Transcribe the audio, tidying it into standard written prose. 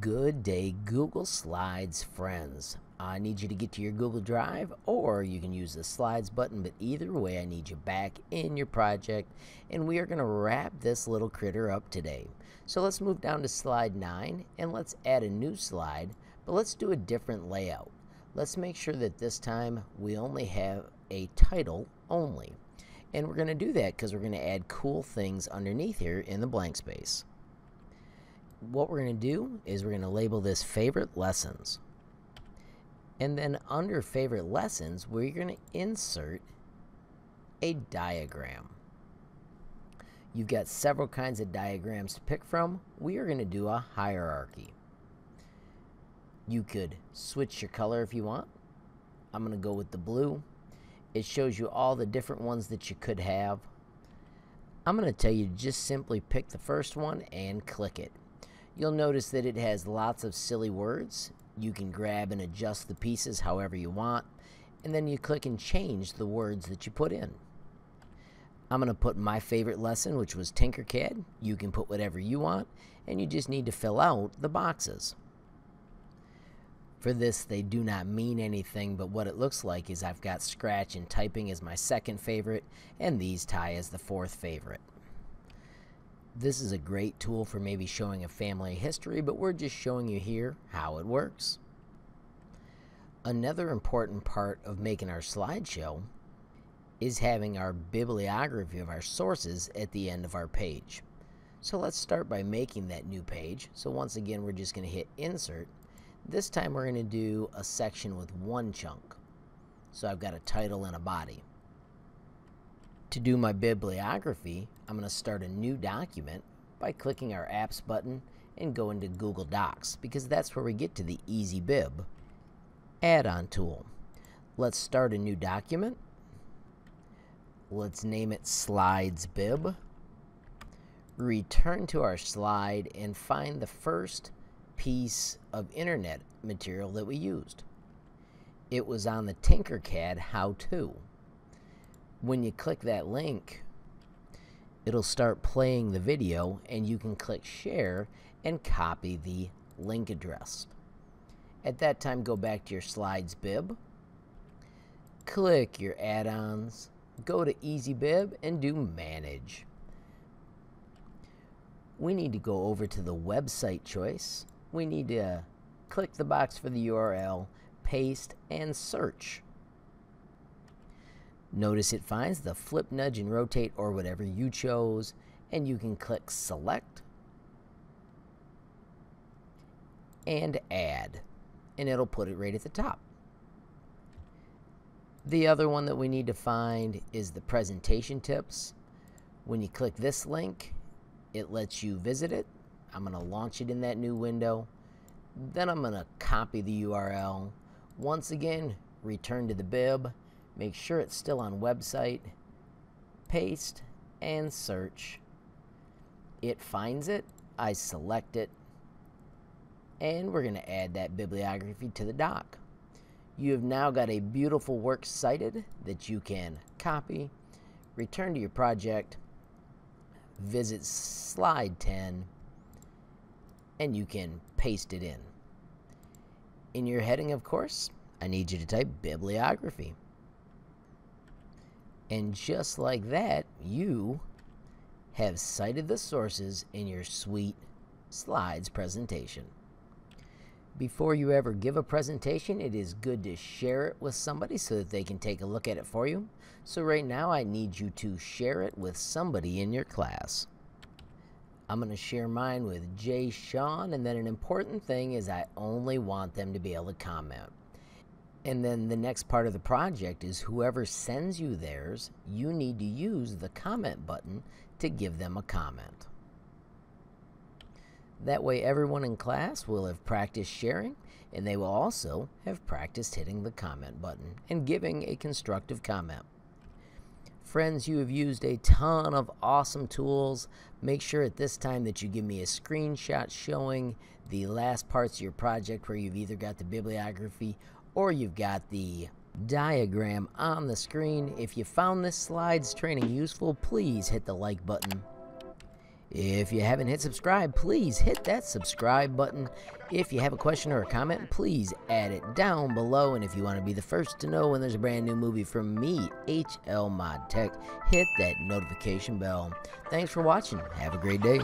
Good day, Google Slides friends. I need you to get to your Google Drive, or you can use the Slides button, but either way I need you back in your project, and we are going to wrap this little critter up today. So let's move down to slide 9 and let's add a new slide, but let's do a different layout. Let's make sure that this time we only have a title only, and we're going to do that because we're going to add cool things underneath here in the blank space. What we're going to do is we're going to label this favorite lessons, and then under favorite lessons we're going to insert a diagram. You've got several kinds of diagrams to pick from. We are going to do a hierarchy. You could switch your color if you want. I'm going to go with the blue. It shows you all the different ones that you could have. I'm going to tell you to just simply pick the first one and click it. You'll notice that it has lots of silly words. You can grab and adjust the pieces however you want, and then you click and change the words that you put in. I'm going to put my favorite lesson, which was Tinkercad. You can put whatever you want, and you just need to fill out the boxes. For this, they do not mean anything, but what it looks like is I've got Scratch and Typing as my second favorite, and these tie as the fourth favorite. This is a great tool for maybe showing a family history, but we're just showing you here how it works. Another important part of making our slideshow is having our bibliography of our sources at the end of our page. So let's start by making that new page. So once again, we're just going to hit Insert. This time we're going to do a section with one chunk. So I've got a title and a body. To do my bibliography, I'm going to start a new document by clicking our Apps button and go into Google Docs, because that's where we get to the Easy Bib add-on tool. Let's start a new document. Let's name it Slides Bib. Return to our slide and find the first piece of internet material that we used. It was on the Tinkercad how-to. When you click that link, it'll start playing the video, and you can click share and copy the link address. At that time, go back to your Slides Bib, click your add-ons, go to Easy Bib and do Manage. We need to go over to the website choice. We need to click the box for the URL, paste, and search. Notice it finds the flip, nudge, and rotate, or whatever you chose, and you can click Select and Add, and it'll put it right at the top. The other one that we need to find is the presentation tips. When you click this link, it lets you visit it. I'm going to launch it in that new window. Then I'm going to copy the URL. Once again, return to the bib. Make sure it's still on website, paste, and search. It finds it, I select it, and we're going to add that bibliography to the doc. You have now got a beautiful works cited that you can copy, return to your project, visit slide 10, and you can paste it in. In your heading, of course, I need you to type bibliography. And just like that, you have cited the sources in your sweet slides presentation. Before you ever give a presentation, it is good to share it with somebody so that they can take a look at it for you. So right now, I need you to share it with somebody in your class. I'm going to share mine with Jay Sean, and then an important thing is I only want them to be able to comment. And then the next part of the project is whoever sends you theirs, you need to use the comment button to give them a comment. That way everyone in class will have practiced sharing, and they will also have practiced hitting the comment button and giving a constructive comment. Friends, you have used a ton of awesome tools. Make sure at this time that you give me a screenshot showing the last parts of your project where you've either got the bibliography or you've got the diagram on the screen. If you found this slides training useful, please hit the like button. If you haven't hit subscribe, please hit that subscribe button. If you have a question or a comment, please add it down below. And if you want to be the first to know when there's a brand new movie from me, HLModTech, hit that notification bell. Thanks for watching. Have a great day.